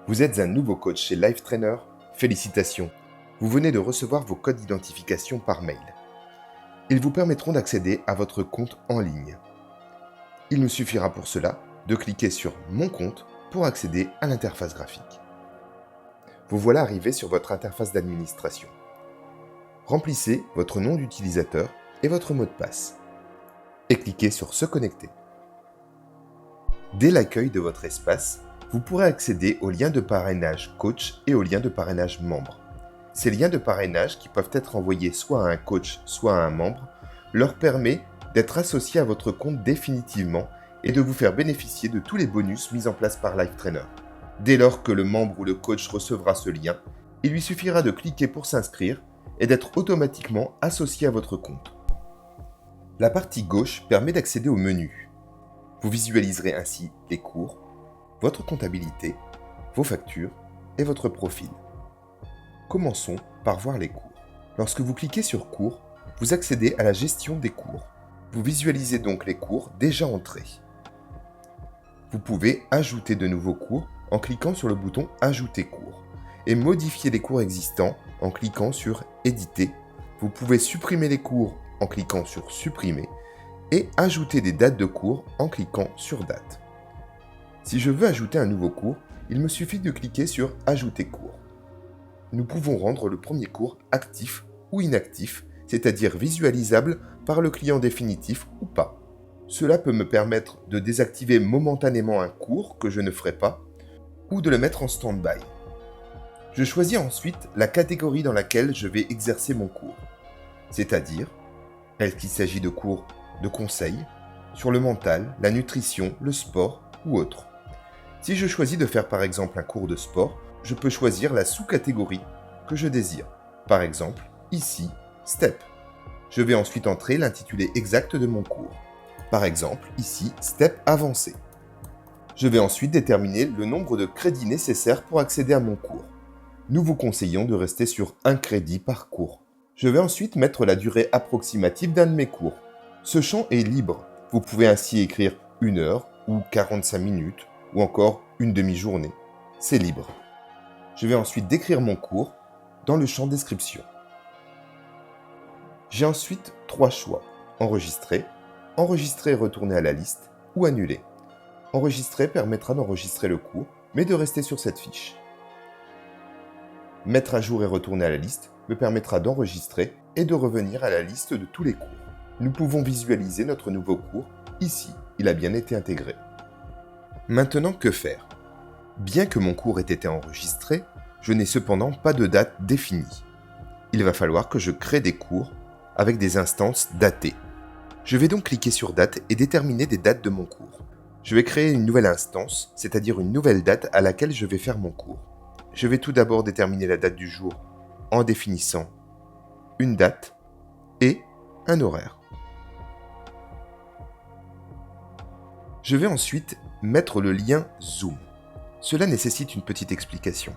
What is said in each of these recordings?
Vous êtes un nouveau coach chez Life Trainer? Félicitations! Vous venez de recevoir vos codes d'identification par mail. Ils vous permettront d'accéder à votre compte en ligne. Il nous suffira pour cela de cliquer sur Mon compte pour accéder à l'interface graphique. Vous voilà arrivé sur votre interface d'administration. Remplissez votre nom d'utilisateur et votre mot de passe et cliquez sur Se connecter. Dès l'accueil de votre espace, vous pourrez accéder aux liens de parrainage coach et aux liens de parrainage membre. Ces liens de parrainage qui peuvent être envoyés soit à un coach, soit à un membre, leur permet d'être associés à votre compte définitivement et de vous faire bénéficier de tous les bonus mis en place par Life Trainer. Dès lors que le membre ou le coach recevra ce lien, il lui suffira de cliquer pour s'inscrire et d'être automatiquement associé à votre compte. La partie gauche permet d'accéder au menu. Vous visualiserez ainsi les cours, votre comptabilité, vos factures et votre profil. Commençons par voir les cours. Lorsque vous cliquez sur cours, vous accédez à la gestion des cours. Vous visualisez donc les cours déjà entrés. Vous pouvez ajouter de nouveaux cours en cliquant sur le bouton Ajouter cours et modifier les cours existants en cliquant sur Éditer. Vous pouvez supprimer les cours en cliquant sur Supprimer et ajouter des dates de cours en cliquant sur Date. Si je veux ajouter un nouveau cours, il me suffit de cliquer sur Ajouter cours. Nous pouvons rendre le premier cours actif ou inactif, c'est-à-dire visualisable par le client définitif ou pas. Cela peut me permettre de désactiver momentanément un cours que je ne ferai pas ou de le mettre en stand-by. Je choisis ensuite la catégorie dans laquelle je vais exercer mon cours, c'est-à-dire est-ce qu'il s'agit de cours de conseil sur le mental, la nutrition, le sport ou autre. Si je choisis de faire par exemple un cours de sport, je peux choisir la sous-catégorie que je désire. Par exemple, ici, STEP. Je vais ensuite entrer l'intitulé exact de mon cours. Par exemple, ici, STEP avancé. Je vais ensuite déterminer le nombre de crédits nécessaires pour accéder à mon cours. Nous vous conseillons de rester sur un crédit par cours. Je vais ensuite mettre la durée approximative d'un de mes cours. Ce champ est libre. Vous pouvez ainsi écrire 1 heure ou 45 minutes ou encore une demi-journée. C'est libre. Je vais ensuite décrire mon cours dans le champ description. J'ai ensuite 3 choix. Enregistrer, enregistrer et retourner à la liste ou annuler. Enregistrer permettra d'enregistrer le cours, mais de rester sur cette fiche. Mettre à jour et retourner à la liste me permettra d'enregistrer et de revenir à la liste de tous les cours. Nous pouvons visualiser notre nouveau cours. Ici, il a bien été intégré. Maintenant, que faire? Bien que mon cours ait été enregistré, je n'ai cependant pas de date définie. Il va falloir que je crée des cours avec des instances datées. Je vais donc cliquer sur Date et déterminer des dates de mon cours. Je vais créer une nouvelle instance, c'est-à-dire une nouvelle date à laquelle je vais faire mon cours. Je vais tout d'abord déterminer la date du jour en définissant une date et un horaire. Je vais ensuite mettre le lien Zoom. Cela nécessite une petite explication.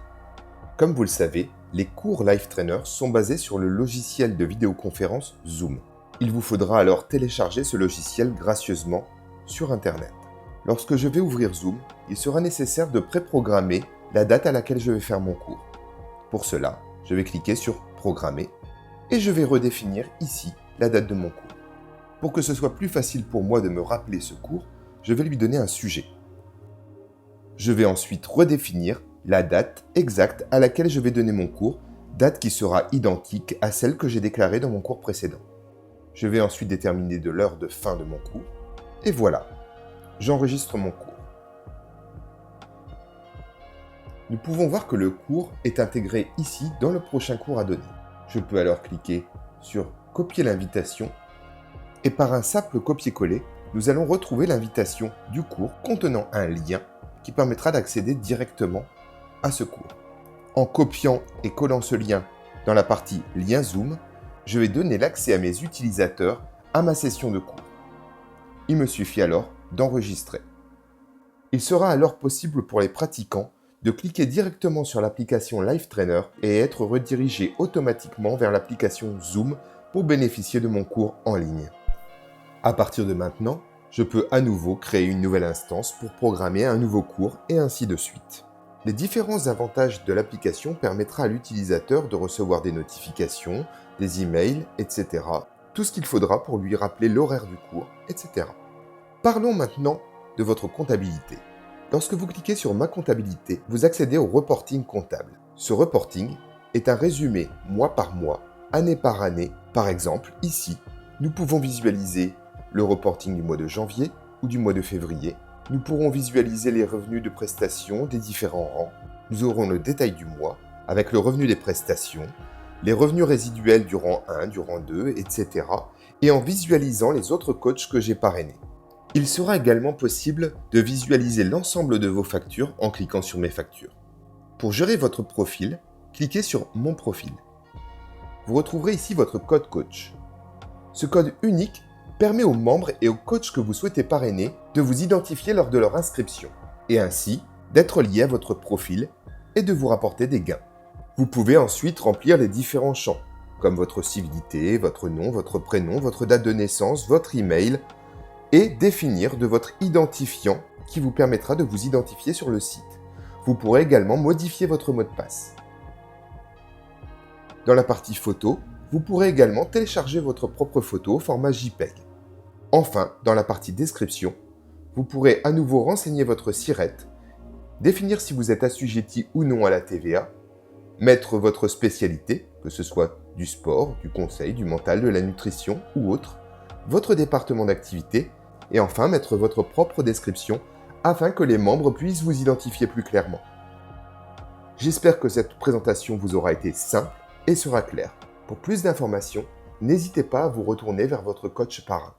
Comme vous le savez, les cours Life Trainer sont basés sur le logiciel de vidéoconférence Zoom. Il vous faudra alors télécharger ce logiciel gracieusement sur Internet. Lorsque je vais ouvrir Zoom, il sera nécessaire de préprogrammer la date à laquelle je vais faire mon cours. Pour cela, je vais cliquer sur Programmer et je vais redéfinir ici la date de mon cours. Pour que ce soit plus facile pour moi de me rappeler ce cours, je vais lui donner un sujet. Je vais ensuite redéfinir la date exacte à laquelle je vais donner mon cours, date qui sera identique à celle que j'ai déclarée dans mon cours précédent. Je vais ensuite déterminer de l'heure de fin de mon cours, et voilà, j'enregistre mon cours. Nous pouvons voir que le cours est intégré ici dans le prochain cours à donner. Je peux alors cliquer sur Copier l'invitation, et par un simple copier-coller, nous allons retrouver l'invitation du cours contenant un lien qui permettra d'accéder directement à ce cours. En copiant et collant ce lien dans la partie Lien Zoom, je vais donner l'accès à mes utilisateurs à ma session de cours. Il me suffit alors d'enregistrer. Il sera alors possible pour les pratiquants de cliquer directement sur l'application Life Trainer et être redirigé automatiquement vers l'application Zoom pour bénéficier de mon cours en ligne. À partir de maintenant, je peux à nouveau créer une nouvelle instance pour programmer un nouveau cours et ainsi de suite. Les différents avantages de l'application permettra à l'utilisateur de recevoir des notifications, des emails, etc. Tout ce qu'il faudra pour lui rappeler l'horaire du cours, etc. Parlons maintenant de votre comptabilité. Lorsque vous cliquez sur Ma comptabilité, vous accédez au reporting comptable. Ce reporting est un résumé mois par mois, année par année. Par exemple, ici, nous pouvons visualiser le reporting du mois de janvier ou du mois de février. Nous pourrons visualiser les revenus de prestations des différents rangs. Nous aurons le détail du mois avec le revenu des prestations, les revenus résiduels du rang 1, du rang 2, etc. et en visualisant les autres coachs que j'ai parrainés. Il sera également possible de visualiser l'ensemble de vos factures en cliquant sur Mes factures. Pour gérer votre profil, cliquez sur Mon profil. Vous retrouverez ici votre code coach. Ce code unique permet aux membres et aux coachs que vous souhaitez parrainer de vous identifier lors de leur inscription et ainsi d'être liés à votre profil et de vous rapporter des gains. Vous pouvez ensuite remplir les différents champs comme votre civilité, votre nom, votre prénom, votre date de naissance, votre email et définir de votre identifiant qui vous permettra de vous identifier sur le site. Vous pourrez également modifier votre mot de passe. Dans la partie photo, vous pourrez également télécharger votre propre photo au format JPEG. Enfin, dans la partie description, vous pourrez à nouveau renseigner votre SIRET, définir si vous êtes assujetti ou non à la TVA, mettre votre spécialité, que ce soit du sport, du conseil, du mental, de la nutrition ou autre, votre département d'activité, et enfin mettre votre propre description afin que les membres puissent vous identifier plus clairement. J'espère que cette présentation vous aura été simple et sera claire. Pour plus d'informations, n'hésitez pas à vous retourner vers votre coach parrain.